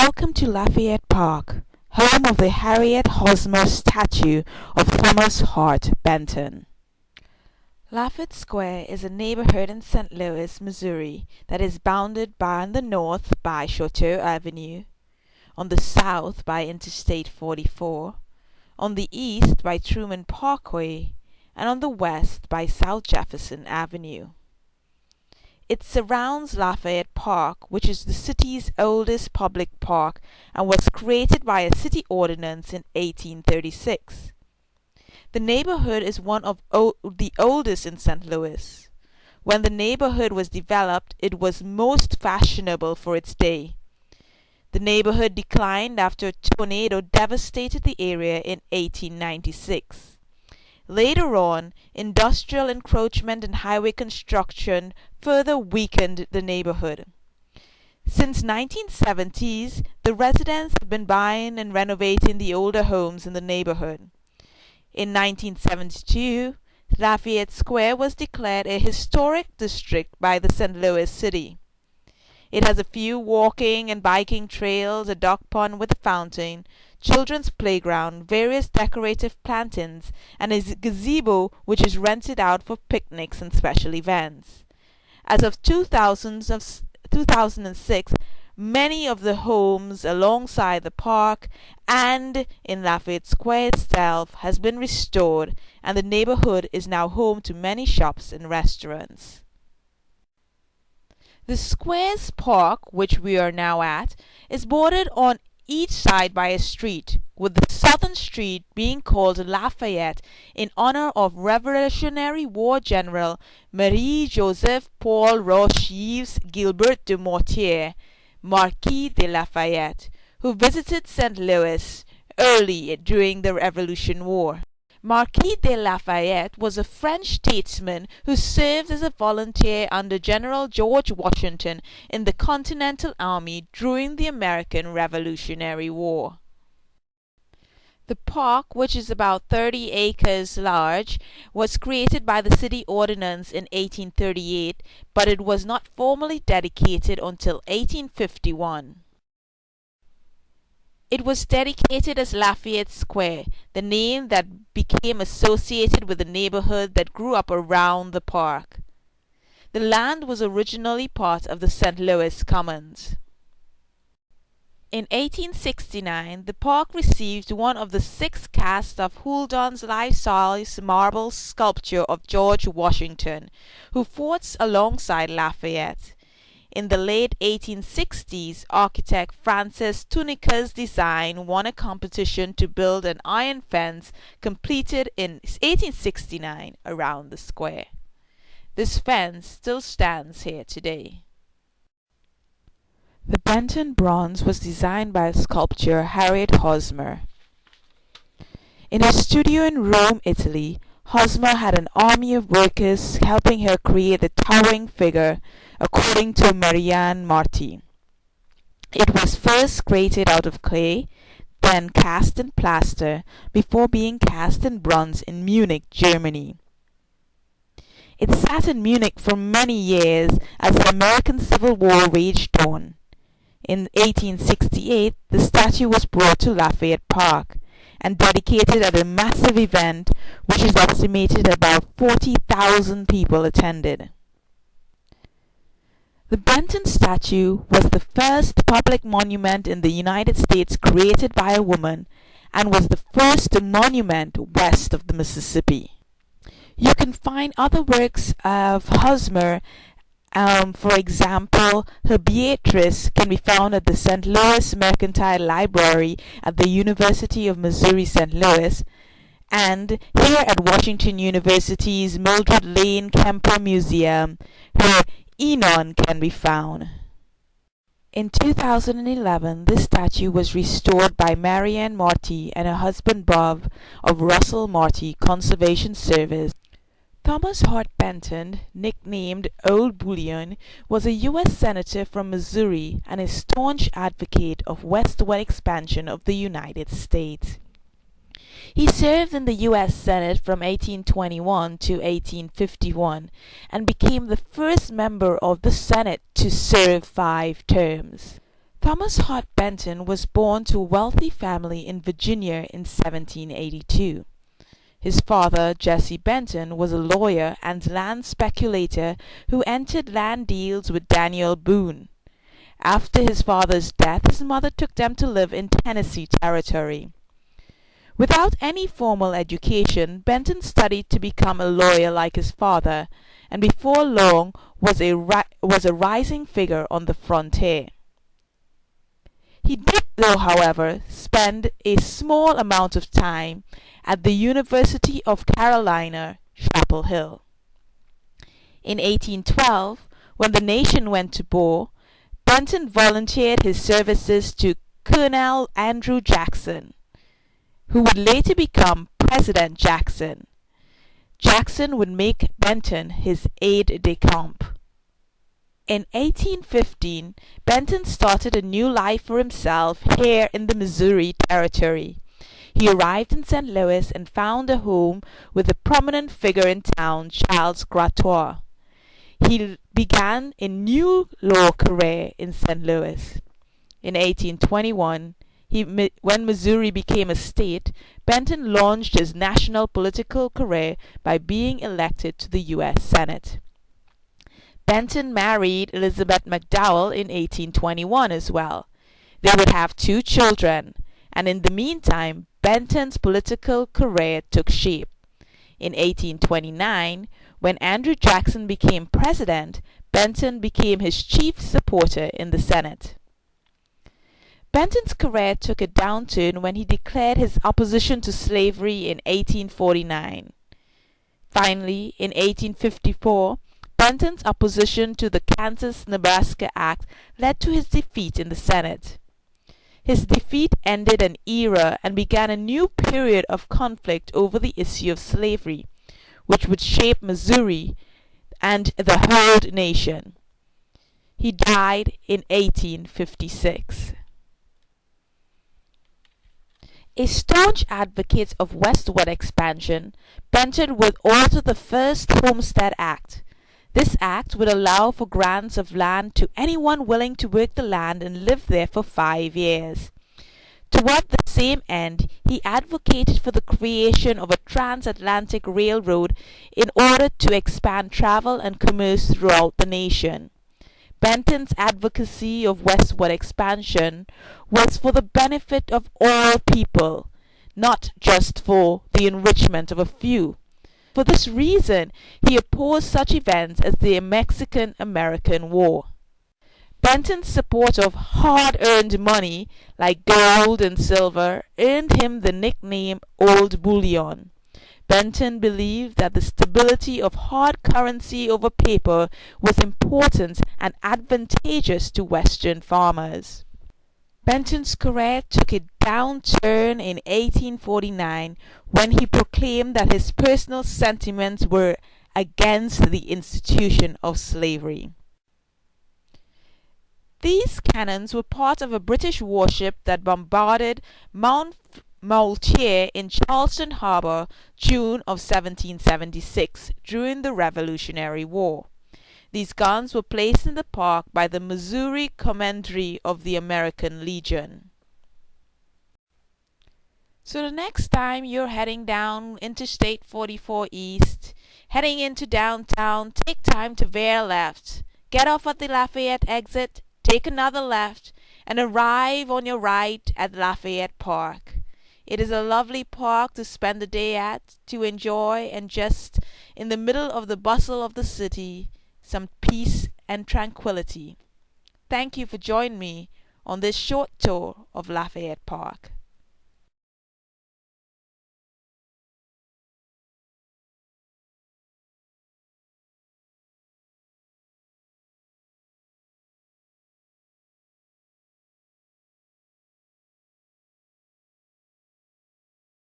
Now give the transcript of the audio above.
Welcome to Lafayette Park, home of the Harriet Hosmer statue of Thomas Hart Benton. Lafayette Square is a neighborhood in St. Louis, Missouri that is bounded on the north by Chouteau Avenue, on the south by Interstate 44, on the east by Truman Parkway, and on the west by South Jefferson Avenue. It surrounds Lafayette Park, which is the city's oldest public park and was created by a city ordinance in 1836. The neighborhood is one of the oldest in St. Louis. When the neighborhood was developed, it was most fashionable for its day. The neighborhood declined after a tornado devastated the area in 1896. Later on, industrial encroachment and highway construction further weakened the neighborhood. Since 1970s, the residents have been buying and renovating the older homes in the neighborhood. In 1972, Lafayette Square was declared a historic district by the St. Louis City. It has a few walking and biking trails, a duck pond with a fountain, children's playground, various decorative plantings, and a gazebo which is rented out for picnics and special events. As of 2006, many of the homes alongside the park and in Lafayette Square itself has been restored, and the neighborhood is now home to many shops and restaurants. The square's park, which we are now at, is bordered on each side by a street, with the southern street being called Lafayette in honor of Revolutionary War General Marie-Joseph Paul Roche-Yves Gilbert de Mortier, Marquis de Lafayette, who visited St. Louis early during the Revolution War. Marquis de Lafayette was a French statesman who served as a volunteer under General George Washington in the Continental Army during the American Revolutionary War. The park, which is about 30 acres large, was created by the city ordinance in 1838, but it was not formally dedicated until 1851. It was dedicated as Lafayette Square, the name that became associated with the neighborhood that grew up around the park. The land was originally part of the St. Louis Commons. In 1869, the park received one of the 6 casts of Houldon's life-size marble sculpture of George Washington, who fought alongside Lafayette. In the late 1860s, architect Francis Tunica's design won a competition to build an iron fence completed in 1869 around the square. This fence still stands here today. The Benton bronze was designed by sculptor Harriet Hosmer. In her studio in Rome, Italy, Hosmer had an army of workers helping her create the towering figure, according to Marianne Marty. It was first created out of clay, then cast in plaster, before being cast in bronze in Munich, Germany. It sat in Munich for many years as the American Civil War raged on. In 1868, the statue was brought to Lafayette Park and dedicated at a massive event which is estimated about 40,000 people attended. The Benton statue was the first public monument in the United States created by a woman and was the first monument west of the Mississippi. You can find other works of Hosmer. For example, her Beatrice can be found at the St. Louis Mercantile Library at the University of Missouri St. Louis, and here at Washington University's Mildred Lane Kemper Museum, her Enon can be found. In 2011, this statue was restored by Marianne Marty and her husband Bob of Russell Marty Conservation Service. Thomas Hart Benton, nicknamed Old Bullion, was a U.S. Senator from Missouri and a staunch advocate of westward expansion of the United States. He served in the U.S. Senate from 1821 to 1851 and became the first member of the Senate to serve 5 terms. Thomas Hart Benton was born to a wealthy family in Virginia in 1782. His father, Jesse Benton, was a lawyer and land speculator who entered land deals with Daniel Boone. After his father's death, his mother took them to live in Tennessee Territory. Without any formal education, Benton studied to become a lawyer like his father, and before long was a rising figure on the frontier. He did, though, however, spend a small amount of time at the University of Carolina, Chapel Hill. In 1812, when the nation went to war, Benton volunteered his services to Colonel Andrew Jackson, who would later become President Jackson. Jackson would make Benton his aide-de-camp. In 1815, Benton started a new life for himself here in the Missouri Territory. He arrived in St. Louis and found a home with a prominent figure in town, Charles Gratois. He began a new law career in St. Louis. In 1821, when Missouri became a state, Benton launched his national political career by being elected to the U.S. Senate. Benton married Elizabeth McDowell in 1821 as well. They would have 2 children, and in the meantime, Benton's political career took shape. In 1829, when Andrew Jackson became president, Benton became his chief supporter in the Senate. Benton's career took a downturn when he declared his opposition to slavery in 1849. Finally, in 1854, Benton's opposition to the Kansas-Nebraska Act led to his defeat in the Senate. His defeat ended an era and began a new period of conflict over the issue of slavery, which would shape Missouri and the whole nation. He died in 1856. A staunch advocate of westward expansion, Benton would alter the first Homestead Act. This act would allow for grants of land to anyone willing to work the land and live there for 5 years. Toward the same end, he advocated for the creation of a transatlantic railroad in order to expand travel and commerce throughout the nation. Benton's advocacy of westward expansion was for the benefit of all people, not just for the enrichment of a few. For this reason, he opposed such events as the Mexican-American War. Benton's support of hard-earned money, like gold and silver, earned him the nickname Old Bullion. Benton believed that the stability of hard currency over paper was important and advantageous to Western farmers. Benton's career took a downturn in 1849 when he proclaimed that his personal sentiments were against the institution of slavery. These cannons were part of a British warship that bombarded Mount Moultrie in Charleston Harbor, June of 1776, during the Revolutionary War. These guns were placed in the park by the Missouri Commandery of the American Legion. So the next time you're heading down Interstate 44 East, heading into downtown, take time to veer left. Get off at the Lafayette exit, take another left, and arrive on your right at Lafayette Park. It is a lovely park to spend the day at, to enjoy, and just in the middle of the bustle of the city, some peace and tranquility. Thank you for joining me on this short tour of Lafayette Park.